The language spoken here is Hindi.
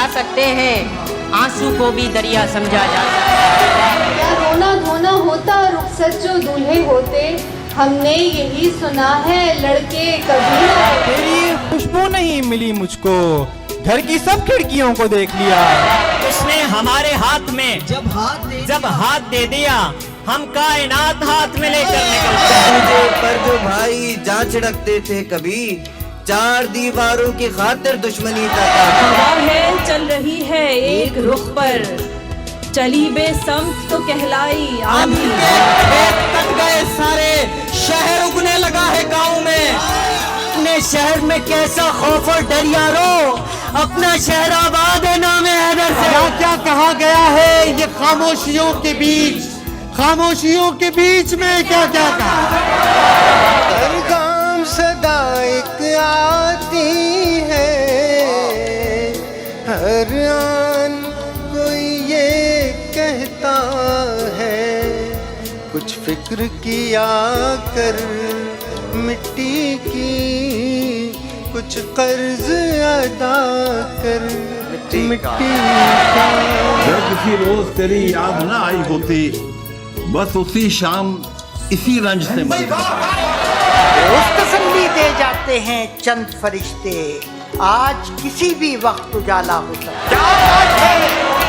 जा सकते हैं, आंसू को भी दरिया समझा जा सकता है। क्या रोना धोना होता रुखसत जो दूल्हे होते, हमने यही सुना है लड़के कभी ना होते। तेरी खुशबू नहीं मिली मुझको, घर की सब खिड़कियों को देख लिया। उसने हमारे हाथ में जब हाथ दे दिया, हम कायनात हाथ में लेकर निकलते। मुझे पर जो भाई जा छिड़कते थे कभी, चार दीवारों की खातिर दुश्मनी तक। हवा है चल रही है एक रुख पर, चली बेसमत तो कहलाई आंधी। खेत तक गए सारे, शहर उगने लगा है गाँव में। अपने शहर में कैसा खौफ और डर यारो, अपना शहर आबाद है नाम हैदर से। क्या क्या कहा गया है ये खामोशियों के बीच, खामोशियों के बीच में क्या क्या कहा। हर गाम सदा एक आती है, हर आन कोई ये कहता है, कुछ फिक्र किया कर मिट्टी की, कुछ कर्ज अदा कर मिट्टी का। जब किसी रोज तेरी याद न आई होती, बस उसी शाम इसी रंज से मर जाता। रोज तसल्ली दे जाते हैं चंद फरिश्ते, आज किसी भी वक्त उजाला हो सकता है।